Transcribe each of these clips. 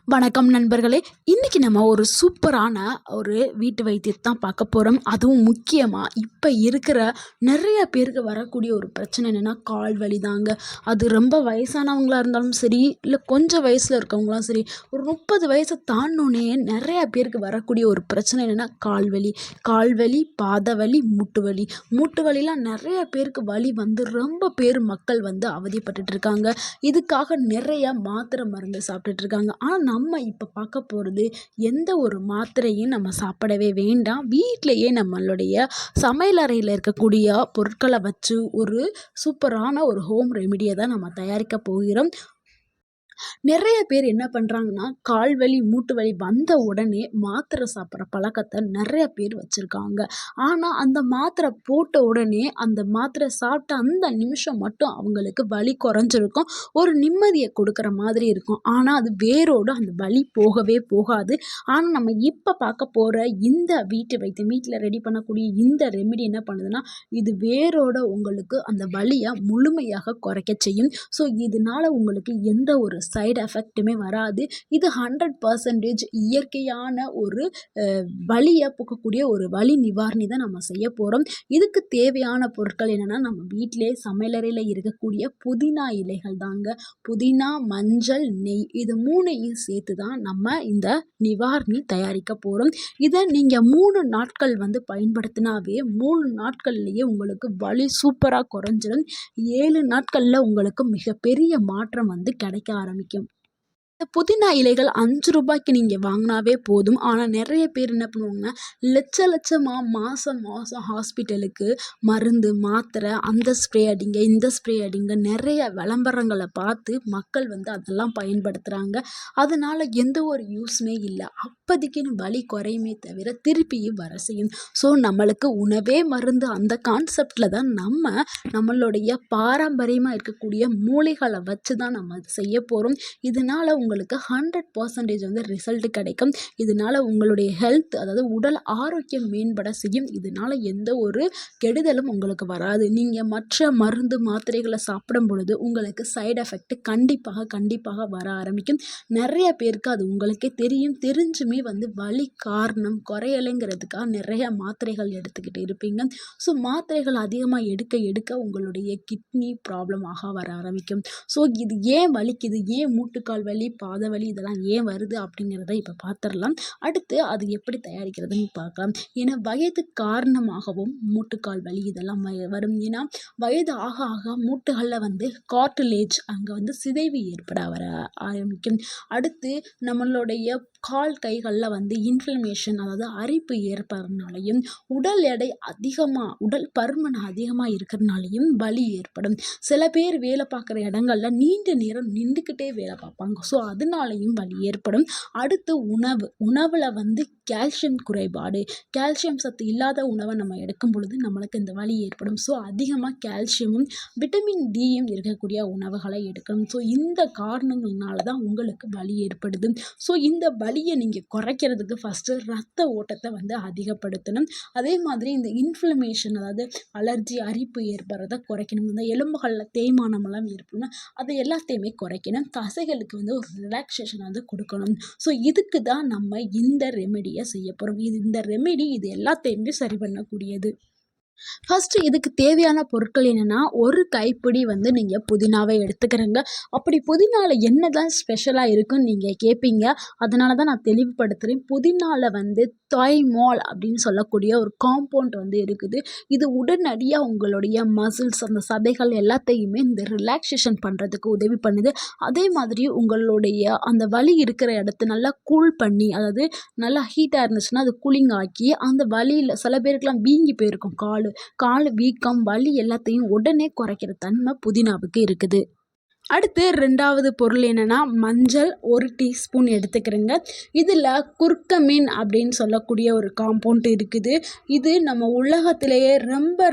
வணக்கம் நண்பர்களே. இன்னைக்கு நம்ம ஒரு சூப்பரான ஒரு வீட்டு வைத்தியத்தை தான் பார்க்க போகிறோம். அதுவும் முக்கியமாக இப்போ இருக்கிற நிறைய பேருக்கு வரக்கூடிய ஒரு பிரச்சனை என்னென்னா கால் வலி தாங்க. அது ரொம்ப வயசானவங்களாக இருந்தாலும் சரி, இல்லை கொஞ்சம் வயசில் இருக்கவங்களாம் சரி, ஒரு 30 வயசை தாண்டினோன்னே நிறையா பேருக்கு வரக்கூடிய ஒரு பிரச்சனை என்னென்னா கால் வலி, பாத வலி, மூட்டு வலி. மூட்டு வலிலாம் நிறைய பேருக்கு வலி வந்து ரொம்ப பேர் மக்கள் வந்து அவதிப்பட்டுட்டு இருக்காங்க. இதுக்காக நிறைய மாத்திரை மருந்து சாப்பிட்டுட்டு இருக்காங்க. ஆனால் நம்ம இப்போ பார்க்க போகிறது, எந்த ஒரு மாத்திரையும் நம்ம சாப்பிடவே வேண்டாம். வீட்டிலையே நம்மளுடைய சமையலறையில் இருக்கக்கூடிய பொருட்களை வச்சு ஒரு சூப்பரான ஒரு ஹோம் ரெமிடியை தான் நம்ம தயாரிக்க போகிறோம். நிறைய பேர் என்ன பண்ணுறாங்கன்னா, கால் வலி, மூட்டு வலி வந்த உடனே மாத்திரை சாப்பிட்ற பழக்கத்தை நிறைய பேர் வச்சுருக்காங்க. ஆனால் அந்த மாத்திரை போட்ட உடனே அந்த மாத்திரை சாப்பிட்ட அந்த நிமிஷம் மட்டும் அவங்களுக்கு வலி குறைஞ்சிருக்கும். ஒரு நிம்மதியை கொடுக்குற மாதிரி இருக்கும். ஆனால் அது வேரோடு அந்த வலி போகவே போகாது. ஆனால் நம்ம இப்போ பார்க்க போகிற இந்த வீட்டு வைத்தியம், வீட்டில் ரெடி பண்ணக்கூடிய இந்த ரெமிடி என்ன பண்ணுதுன்னா, இது வேரோட உங்களுக்கு அந்த வலியை முழுமையாக குறைக்க செய்யும். ஸோ இதனால உங்களுக்கு எந்த ஒரு சைடு எஃபெக்ட்டுமே வராது. இது 100% இயற்கையான ஒரு வலியை போக்கக்கூடிய ஒரு வலி நிவாரணி தான் நம்ம செய்ய போகிறோம். இதுக்கு தேவையான பொருட்கள் என்னென்னா, நம்ம வீட்டிலே சமையலறையில் இருக்கக்கூடிய புதினா இலைகள் தாங்க. புதினா, மஞ்சள், நெய், இது 3ஐயும் சேர்த்து தான் நம்ம இந்த நிவாரணி தயாரிக்க போகிறோம். இதை நீங்கள் 3 நாட்கள் வந்து பயன்படுத்தினாவே 3 நாட்கள்லேயே உங்களுக்கு வலி சூப்பராக குறைஞ்சிடும். 7 நாட்களில் உங்களுக்கு மிகப்பெரிய மாற்றம் வந்து கிடைக்க ஆரம்பிக்கும். இந்த புதினா இலைகள் 5 ரூபாய்க்கு நீங்கள் வாங்கினாவே போதும். ஆனால் நிறைய பேர் என்ன பண்ணுவாங்கன்னா, லட்சமாக மாதம் ஹாஸ்பிட்டலுக்கு மருந்து, மாத்திரை, அந்த ஸ்ப்ரே அடிங்க, இந்த ஸ்ப்ரே அடிங்க, நிறைய விளம்பரங்களை பார்த்து மக்கள் வந்து அதெல்லாம் பயன்படுத்துகிறாங்க. அதனால் எந்த ஒரு யூஸுமே இல்லை. அப்போதைக்குன்னு வலி குறையுமே தவிர திருப்பியும் வர செய்யும். ஸோ நம்மளுக்கு உணவே மருந்து, அந்த கான்செப்டில் தான் நம்மளுடைய பாரம்பரியமாக இருக்கக்கூடிய மூலிகளை வச்சு தான் நம்ம செய்ய போகிறோம். இதனால் உங்களுக்கு 100% வந்து ரிசல்ட் கிடைக்கும். இதனால் உங்களுடைய ஹெல்த், அதாவது உடல் ஆரோக்கியம் மேம்பட செய்யும். இதனால் எந்த ஒரு கெடுதலும் உங்களுக்கு வராது. நீங்கள் மற்ற மருந்து மாத்திரைகளை சாப்பிடும் பொழுது உங்களுக்கு சைடு எஃபெக்ட் கண்டிப்பாக வர ஆரம்பிக்கும். நிறைய பேருக்கு அது உங்களுக்கே தெரியும். தெரிஞ்சுமே வந்து வலி காரணம் குறையலைங்கிறதுக்காக நிறைய மாத்திரைகள் எடுத்துக்கிட்டு இருப்பீங்க. ஸோ மாத்திரைகள் அதிகமாக எடுக்க உங்களுடைய கிட்னி ப்ராப்ளம் வர ஆரம்பிக்கும். ஸோ இது ஏன் வலிக்குது, ஏன் மூட்டுக்கால் வலி, பாத வலி இதெல்லாம் ஏன் வருது அப்படிங்கிறத இப்போ பார்த்துடலாம். அடுத்து அது எப்படி தயாரிக்கிறதுன்னு பார்க்கலாம். ஏன்னா வயது காரணமாகவும் மூட்டுக்கால் வலி இதெல்லாம் வரும். ஏன்னா வயது ஆக மூட்டுகளில் வந்து கார்டிலேஜ் அங்கே வந்து சிதைவு ஏற்பட வர ஆரம்பிக்கும். அடுத்து நம்மளுடைய கால் கைகளில் வந்து இன்ஃப்ளமேஷன், அதாவது அரிப்பு ஏற்படுறதுனாலையும், உடல் எடை உடல் பருமன் அதிகமாக இருக்கிறதுனாலையும் வலி ஏற்படும். சில பேர் வேலை பார்க்குற இடங்கள்ல நீண்ட நேரம் நின்றுக்கிட்டே வேலை பார்ப்பாங்க. ஸோ அதனாலையும் வலி ஏற்படும். அடுத்து உணவில் வந்து கால்சியம் குறைபாடு, கால்சியம் சத்து இல்லாத உணவை நம்ம எடுக்கும் பொழுது நம்மளுக்கு இந்த வலி ஏற்படும். ஸோ அதிகமாக கால்சியமும் விட்டமின் டியும் இருக்கக்கூடிய உணவுகளை எடுக்கணும். ஸோ இந்த காரணங்கள்னால தான் உங்களுக்கு வலி ஏற்படுது. ஸோ இந்த வலியை நீங்கள் குறைக்கிறதுக்கு ஃபஸ்ட்டு ரத்த ஓட்டத்தை வந்து அதிகப்படுத்தணும். அதே மாதிரி இந்த இன்ஃப்ளமேஷன், அதாவது அலர்ஜி, அரிப்பு ஏற்படுறதை குறைக்கணும். இந்த எலும்புகளில் தேய்மானமெல்லாம் ஏற்படணும், அதை எல்லாத்தையுமே குறைக்கணும். தசைகளுக்கு வந்து ஒரு ரிலாக்ஸேஷன் வந்து கொடுக்கணும். ஸோ இதுக்கு தான் நம்ம இந்த ரெமெடியை செய்ய போகிறோம். இந்த ரெமெடி இது எல்லாத்தையுமே சரி பண்ணக்கூடியது. ஃபஸ்ட்டு இதுக்கு தேவையான பொருட்கள் என்னென்னா, ஒரு கைப்பிடி வந்து நீங்கள் புதினாவை எடுத்துக்கிறங்க. அப்படி புதினாவில் என்ன தான் ஸ்பெஷலாக இருக்குன்னு நீங்கள் கேட்பீங்க. அதனால தான் நான் தெளிவுபடுத்துகிறேன். புதினாவில் வந்து தாய்மால் அப்படின்னு சொல்லக்கூடிய ஒரு காம்பவுண்ட் வந்து இருக்குது. இது உடனடியாக உங்களுடைய மசில்ஸ், அந்த சதைகள் எல்லாத்தையுமே இந்த ரிலாக்ஸேஷன் பண்ணுறதுக்கு உதவி பண்ணுது. அதே மாதிரி உங்களுடைய அந்த வலி இருக்கிற இடத்த நல்லா கூல் பண்ணி, அதாவது நல்லா ஹீட்டாக இருந்துச்சுன்னா அது கூலிங் ஆக்கி, அந்த வலியில் சில பேருக்குலாம் வீங்கி போயிருக்கும் கால் வீக்கம், வலி எல்லாத்தையும் உடனே குறைக்கிற தன்மை புதினாவுக்கு இருக்குது. அடுத்து 2வது பொருள் என்னென்னா, மஞ்சள் 1 டீஸ்பூன் எடுத்துக்கிறேங்க. இதில் குர்கமின் அப்படின்னு சொல்லக்கூடிய ஒரு காம்பவுண்ட் இருக்குது. இது நம்ம உலகத்திலேயே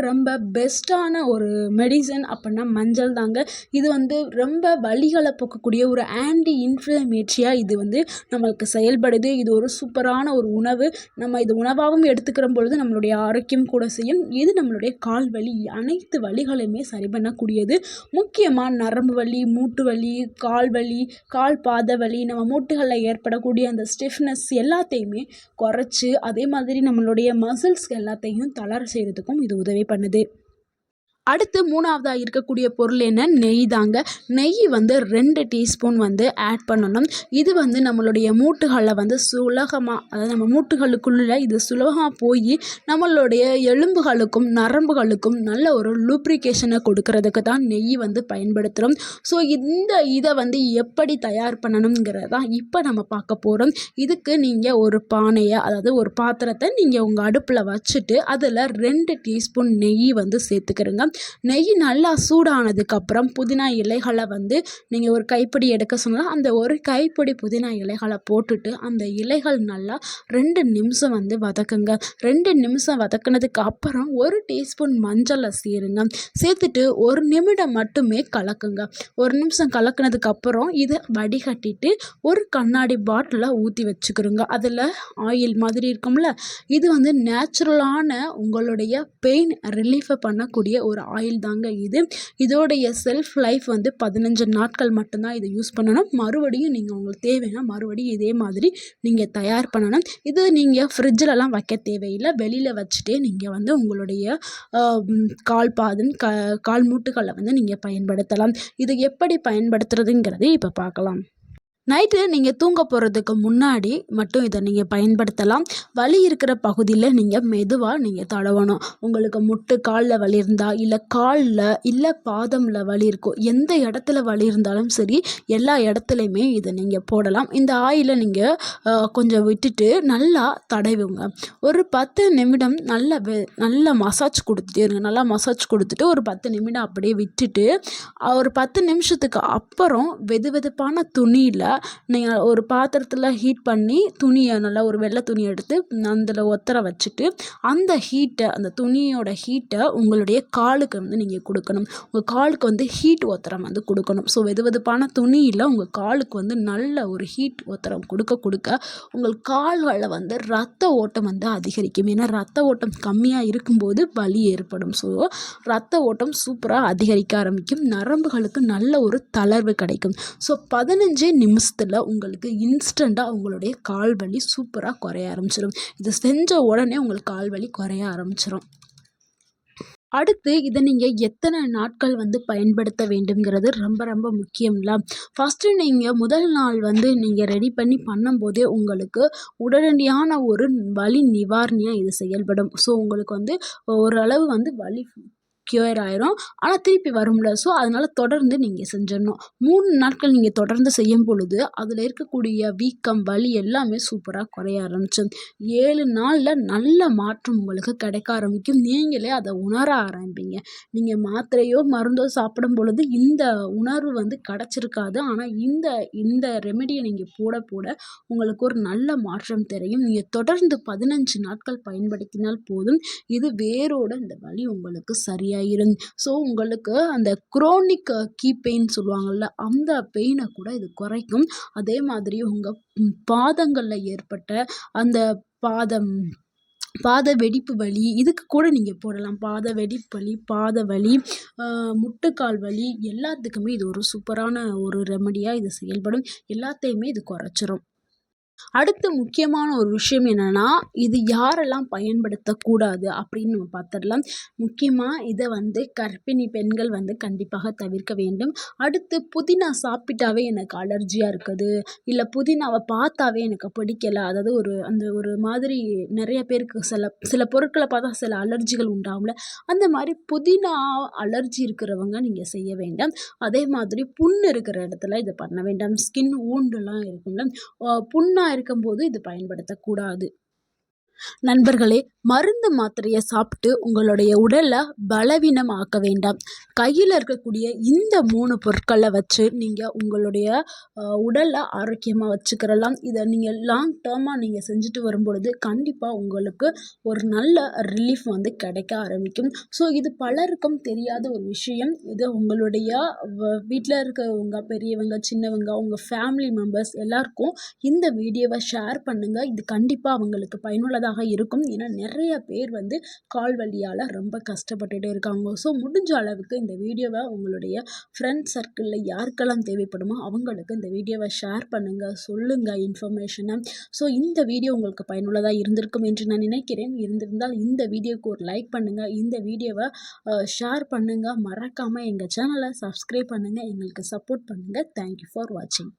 ரொம்ப பெஸ்ட்டான ஒரு மெடிசன் அப்படின்னா மஞ்சள் தாங்க. இது வந்து ரொம்ப வலிகளை போக்கக்கூடிய ஒரு ஆன்டி இன்ஃப்ளமேட்டரியாக இது வந்து நம்மளுக்கு செயல்படுது. இது ஒரு சூப்பரான ஒரு உணவு. நம்ம இது உணவாகவும் எடுத்துக்கிற பொழுது நம்மளுடைய ஆரோக்கியம் கூட செய்யும். இது நம்மளுடைய கால் வலி, அனைத்து வலிகளையுமே சரி பண்ணக்கூடியது. முக்கியமாக நரம்பு வலி, மூட்டு வலி, கால் வலி, கால் பாத வலி, நம்ம மூட்டுகளில் ஏற்படக்கூடிய அந்த ஸ்டிஃப்னஸ் எல்லாத்தையுமே குறைச்சி, அதே மாதிரி நம்மளுடைய மசில்ஸ் எல்லாத்தையும் தளர செய்கிறதுக்கும் இது உதவி பண்ணுது. அடுத்து 3வதா இருக்கக்கூடிய பொருள் என்ன? நெய் தாங்க. நெய் வந்து 2 டீஸ்பூன் வந்து ஆட் பண்ணணும். இது வந்து நம்மளுடைய மூட்டுகள வந்து சுலகமாக, அதாவது நம்ம மூட்டுகளுக்குள்ள இது சுலபமாக போய் நம்மளுடைய எலும்புகளுக்கும் நரம்புகளுக்கும் நல்ல ஒரு லூப்ரிகேஷனை கொடுக்கறதுக்கு தான் நெய் வந்து பயன்படுத்துகிறோம். ஸோ இதை வந்து எப்படி தயார் பண்ணணுங்கிறது தான் இப்போ நம்ம பார்க்க போகிறோம். இதுக்கு நீங்கள் ஒரு பானையை, அதாவது ஒரு பாத்திரத்தை நீங்கள் உங்கள் அடுப்பில் வச்சுட்டு அதில் 2 டீஸ்பூன் நெய் வந்து சேர்த்துக்கிறங்க. நெய் நல்லா சூடானதுக்கப்புறம் புதினா இலைகளை வந்து நீங்கள் ஒரு கைப்பிடி எடுக்க சொன்னால் அந்த ஒரு கைப்பிடி புதினா இலைகளை போட்டுட்டு அந்த இலைகள் நல்லா 2 நிமிஷம் வந்து வதக்குங்க. 2 நிமிஷம் வதக்குனதுக்கு அப்புறம் 1 டீஸ்பூன் மஞ்சளை சேர்த்துட்டு 1 நிமிடம் மட்டுமே கலக்குங்க. 1 நிமிஷம் கலக்குனதுக்கு அப்புறம் இதை வடிகட்டிட்டு ஒரு கண்ணாடி பாட்டிலில் ஊற்றி வச்சுக்கிறோங்க. அதில் ஆயில் மாதிரி இருக்கும்ல, இது வந்து நேச்சுரலான உங்களுடைய பெயின் ரிலீஃபை பண்ணக்கூடிய ஒரு ஆயில் தாங்க இது. இதோடைய செல்ஃப் லைஃப் வந்து 15 நாட்கள் மட்டும்தான் இதை யூஸ் பண்ணணும். மறுபடியும் நீங்கள் உங்களுக்கு தேவைன்னா மறுபடியும் இதே மாதிரி நீங்கள் தயார் பண்ணணும். இது நீங்கள் ஃப்ரிட்ஜிலலாம் வைக்க தேவையில்லை. வெளியில் வச்சுட்டே நீங்கள் வந்து உங்களுடைய கால் பாதம், கால் மூட்டுகளை வந்து நீங்கள் பயன்படுத்தலாம். இது எப்படி பயன்படுத்துறதுங்கிறதை இப்போ பார்க்கலாம். நைட்டு நீங்கள் தூங்க போகிறதுக்கு முன்னாடி மட்டும் இதை நீங்கள் பயன்படுத்தலாம். வலி இருக்கிற பகுதியில் நீங்கள் மெதுவாக நீங்கள் தடவணும். உங்களுக்கு முட்டு காலில் வலி இருந்தால், இல்லை காலில், இல்லை பாதமில் வலி இருக்கும், எந்த இடத்துல வலி இருந்தாலும் சரி, எல்லா இடத்துலையுமே இதை நீங்கள் போடலாம். இந்த ஆயிலை நீங்கள் கொஞ்சம் விட்டுட்டு நல்லா தடவுங்க. ஒரு 10 நிமிடம் நல்லா மசாஜ் கொடுத்துட்டே இருங்க. நல்லா மசாஜ் கொடுத்துட்டு ஒரு 10 நிமிடம் அப்படியே விட்டுட்டு, ஒரு 10 நிமிஷத்துக்கு அப்புறம் வெதுவெதுப்பான துணியில் நீங்கள் ஒரு பாத்திரத்தில் ஹீட் பண்ணி துணியை, நல்லா ஒரு வெள்ளை துணி எடுத்து அதில் ஒத்தர வச்சுட்டு அந்த துணியோட ஹீட்டை உங்களுடைய காலுக்கு வந்து நீங்கள் கொடுக்கணும். உங்கள் காலுக்கு வந்து ஹீட் ஒத்தரம் வந்து கொடுக்கணும். ஸோ வெதுவெதுப்பான துணியில் உங்கள் காலுக்கு வந்து நல்ல ஒரு ஹீட் ஒத்தரம் கொடுக்க உங்கள் கால்களில் வந்து ரத்த ஓட்டம் வந்து அதிகரிக்கும். ஏன்னா ரத்த ஓட்டம் கம்மியாக இருக்கும்போது வலி ஏற்படும். ஸோ ரத்த ஓட்டம் சூப்பராக அதிகரிக்க ஆரம்பிக்கும். நரம்புகளுக்கு நல்ல ஒரு தளர்வு கிடைக்கும். ஸோ 15 நிமிஷத்தில் உங்களுக்கு இன்ஸ்டண்ட்டாக உங்களுடைய கால் வலி சூப்பராக குறைய ஆரம்பிச்சிடும். இது செஞ்ச உடனே உங்களுக்கு கால் வலி குறைய ஆரம்பிச்சிடும். அடுத்து இதை நீங்கள் எத்தனை நாட்கள் வந்து பயன்படுத்த வேண்டும்ங்கிறது ரொம்ப ரொம்ப முக்கியம்ல. ஃபஸ்ட்டு நீங்கள் முதல் நாள் வந்து நீங்கள் ரெடி பண்ணி பண்ணும்போதே உங்களுக்கு உடனடியான ஒரு வலி நிவாரணியாக இது செயல்படும். ஸோ உங்களுக்கு வந்து ஓரளவு வந்து வலி க்யூர் ஆயிரும். ஆனால் திருப்பி வரும்ல. ஸோ அதனால் தொடர்ந்து நீங்கள் செஞ்சிடணும். 3 நாட்கள் நீங்கள் தொடர்ந்து செய்யும் பொழுது அதில் இருக்கக்கூடிய வீக்கம், வலி எல்லாமே சூப்பராக குறைய ஆரம்பிச்சிடும். 7 நாளில் நல்ல மாற்றம் உங்களுக்கு கிடைக்க ஆரம்பிக்கும். நீங்களே அதை உணர ஆரம்பிப்பீங்க. நீங்கள் மாத்திரையோ மருந்தோ சாப்பிடும் பொழுது இந்த உணர்வு வந்து கிடச்சிருக்காது. ஆனால் இந்த ரெமெடியை நீங்கள் போட உங்களுக்கு ஒரு நல்ல மாற்றம் தெரியும். நீங்கள் தொடர்ந்து 15 நாட்கள் பயன்படுத்தினால் போதும். இது வேரோட இந்த வலி உங்களுக்கு சரியாயிரும். ஸோ உங்களுக்கு அந்த குரோனிக் கீ பெயின் சொல்லுவாங்கள்ல, அந்த பெயினை கூட இது குறைக்கும். அதே மாதிரி உங்கள் பாதங்களில் ஏற்பட்ட அந்த பாத வெடிப்பு வலி, இதுக்கு கூட நீங்கள் போடலாம். பாத வெடிப்பு வலி, பாத வலி, முட்டுக்கால் வலி எல்லாத்துக்குமே இது ஒரு சூப்பரான ஒரு ரெமடியாக இது செயல்படும். எல்லாத்தையுமே இது குறைச்சிரும். அடுத்து முக்கியமான ஒரு விஷயம் என்னென்னா, இது யாரெல்லாம் பயன்படுத்தக்கூடாது அப்படின்னு நம்ம பார்த்துடலாம். முக்கியமாக இதை வந்து கர்ப்பிணி பெண்கள் வந்து கண்டிப்பாக தவிர்க்க வேண்டும். அடுத்து புதினா சாப்பிட்டாவே எனக்கு அலர்ஜியாக இருக்குது, இல்லை புதினாவை பார்த்தாவே எனக்கு பிடிக்கல, அதாவது ஒரு மாதிரி நிறைய பேருக்கு சில பொருட்களை பார்த்தா சில அலர்ஜிகள் உண்டாகும்ல, அந்த மாதிரி புதினா அலர்ஜி இருக்கிறவங்க நீங்கள் செய்ய வேண்டாம். அதே மாதிரி புண்ணு இருக்கிற இடத்துல இதை பண்ண வேண்டாம். ஸ்கின் ஊண்டுலாம் இருக்கும்ல, புண்ணாக இருக்கும்போது இது பயன்படுத்தக்கூடாது. நண்பர்களே, மருந்து மாத்திரையை சாப்பிட்டு உங்களுடைய உடலை பலவீனமாக்க வேண்டாம். கையில் இருக்கக்கூடிய இந்த 3 பொருட்களை வச்சு நீங்கள் உங்களுடைய உடலை ஆரோக்கியமாக வச்சுக்கிறலாம். இதை நீங்கள் லாங் டேர்மாக நீங்கள் செஞ்சுட்டு வரும்பொழுது கண்டிப்பாக உங்களுக்கு ஒரு நல்ல ரிலீஃப் வந்து கிடைக்க ஆரம்பிக்கும். ஸோ இது பலருக்கும் தெரியாத ஒரு விஷயம். இது உங்களுடைய வீட்டில் இருக்கிறவங்க, பெரியவங்க, சின்னவங்க, உங்கள் ஃபேமிலி மெம்பர்ஸ் எல்லாருக்கும் இந்த வீடியோவை ஷேர் பண்ணுங்கள். இது கண்டிப்பாக அவங்களுக்கு பயனுள்ளதாக நல்லதாக இருக்கும். ஏன்னா நிறைய பேர் வந்து கால் வலியால் ரொம்ப கஷ்டப்பட்டுட்டே இருக்காங்க. ஸோ முடிஞ்ச அளவுக்கு இந்த வீடியோவை உங்களுடைய ஃப்ரெண்ட்ஸ் சர்க்கிளில் யாருக்கெல்லாம் தேவைப்படுமோ அவங்களுக்கு இந்த வீடியோவை ஷேர் பண்ணுங்கள், சொல்லுங்கள் இன்ஃபர்மேஷனை. ஸோ இந்த வீடியோ உங்களுக்கு பயனுள்ளதாக இருந்திருக்கும் என்று நான் நினைக்கிறேன். இருந்திருந்தால் இந்த வீடியோவுக்கு ஒரு லைக் பண்ணுங்கள், இந்த வீடியோவை ஷேர் பண்ணுங்கள், மறக்காமல் எங்கள் சேனலை சப்ஸ்கிரைப் பண்ணுங்கள், எங்களுக்கு சப்போர்ட் பண்ணுங்கள். தேங்க்யூ ஃபார் வாட்சிங்.